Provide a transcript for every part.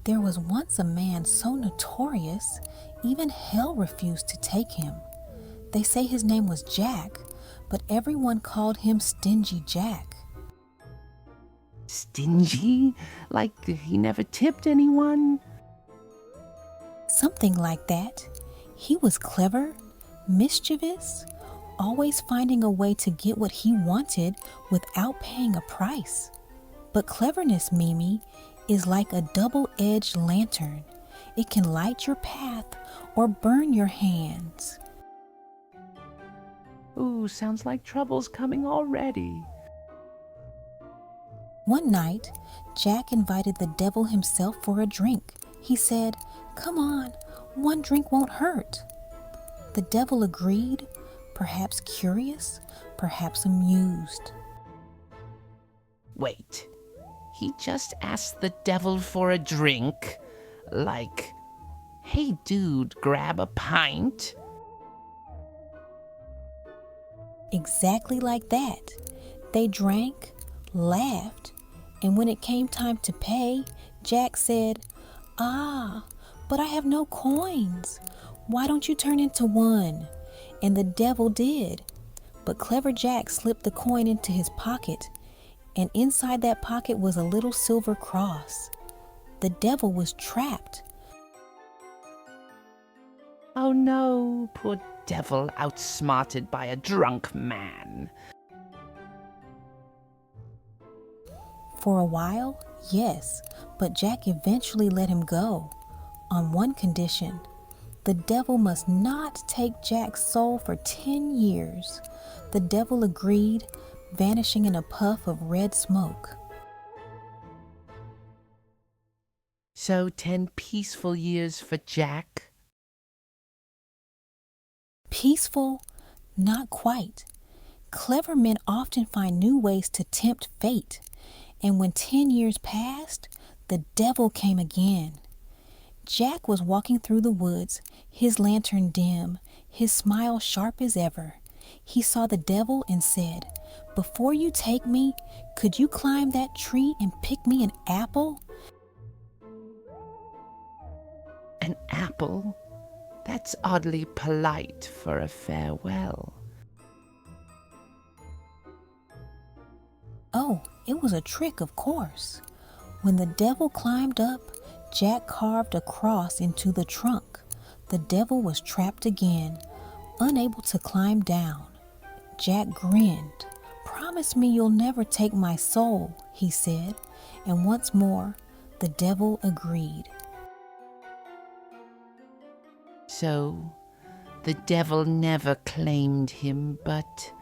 There was once a man so notorious, even hell refused to take him. They say his name was Jack, but everyone called him Stingy Jack. Stingy? Like he never tipped anyone? Something like that. He was clever, mischievous, always finding a way to get what he wanted without paying a price. But cleverness, Mimi, is like a double-edged lantern. It can light your path or burn your hands. Ooh, sounds like trouble's coming already. One night, Jack invited the devil himself for a drink. He said, "Come on, one drink won't hurt." The devil agreed, perhaps curious, perhaps amused. Wait, he just asked the devil for a drink? Like, hey dude, grab a pint? Exactly like that. They drank, laughed, and when it came time to pay, Jack said, "Ah, but I have no coins. Why don't you turn into one?" And the devil did. But clever Jack slipped the coin into his pocket, and inside that pocket was a little silver cross. The devil was trapped. Oh no, poor devil outsmarted by a drunk man. For a while, yes, but Jack eventually let him go, on one condition. The devil must not take Jack's soul for 10 years. The devil agreed, vanishing in a puff of red smoke. So 10 peaceful years for Jack? Peaceful? Not quite. Clever men often find new ways to tempt fate. And when 10 years passed, the devil came again. Jack was walking through the woods, his lantern dim, his smile sharp as ever. He saw the devil and said, "Before you take me, could you climb that tree and pick me an apple?" An apple? That's oddly polite for a farewell. Oh, it was a trick, of course. When the devil climbed up, Jack carved a cross into the trunk. The devil was trapped again, unable to climb down. Jack grinned. "Promise me you'll never take my soul," he said, and once more the devil agreed. So, the devil never claimed him, but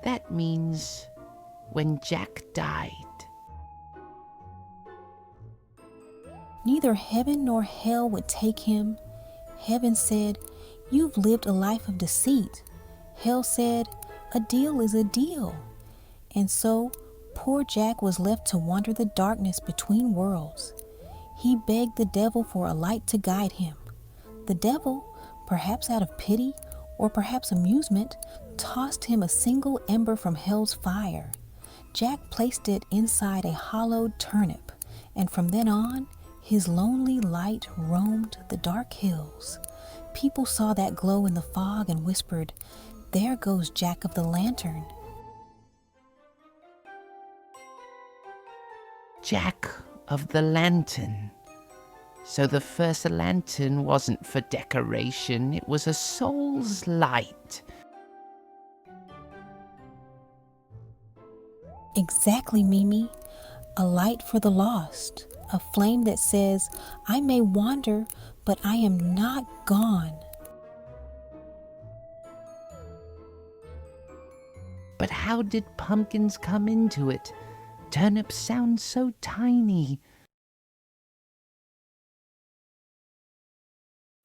that means when Jack died, neither heaven nor hell would take him. Heaven said, "You've lived a life of deceit." Hell said, "A deal is a deal." And so, poor Jack was left to wander the darkness between worlds. He begged the devil for a light to guide him. The devil, perhaps out of pity or perhaps amusement, tossed him a single ember from hell's fire. Jack placed it inside a hollowed turnip, and from then on, his lonely light roamed the dark hills. People saw that glow in the fog and whispered, "There goes Jack of the Lantern." Jack of the Lantern. So the first lantern wasn't for decoration, it was a soul's light. Exactly, Mimi. A light for the lost. A flame that says, "I may wander, but I am not gone." But how did pumpkins come into it? Turnips sound so tiny.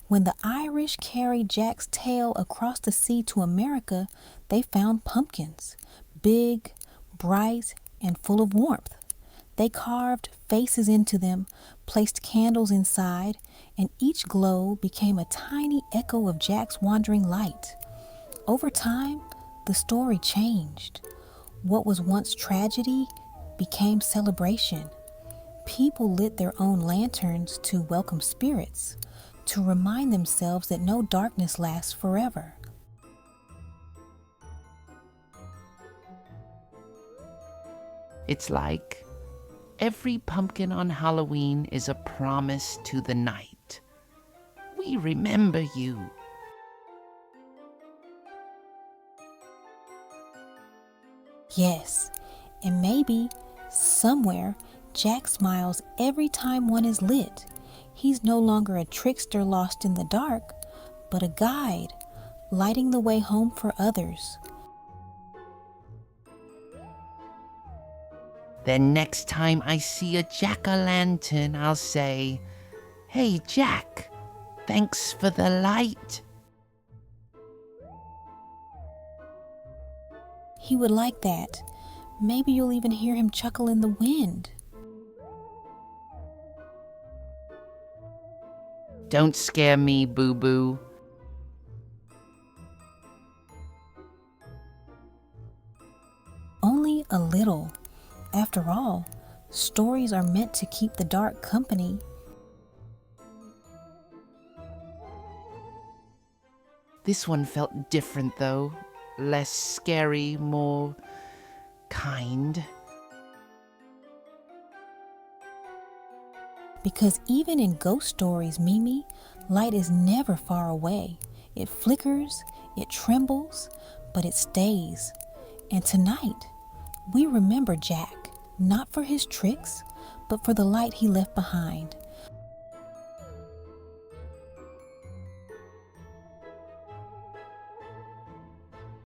When the Irish carried Jack's tale across the sea to America, they found pumpkins, big, bright, and full of warmth. They carved faces into them, placed candles inside, and each glow became a tiny echo of Jack's wandering light. Over time, the story changed. What was once tragedy became celebration. People lit their own lanterns to welcome spirits, to remind themselves that no darkness lasts forever. It's like every pumpkin on Halloween is a promise to the night. We remember you. Yes, and maybe, somewhere, Jack smiles every time one is lit. He's no longer a trickster lost in the dark, but a guide, lighting the way home for others. Then next time I see a jack-o'-lantern, I'll say, "Hey, Jack, thanks for the light." He would like that. Maybe you'll even hear him chuckle in the wind. Don't scare me, Boo-Boo. Only a little. After all, stories are meant to keep the dark company. This one felt different, though. Less scary, more kind. Because even in ghost stories, Mimi, light is never far away. It flickers, it trembles, but it stays. And tonight, we remember Jack, not for his tricks, but for the light he left behind.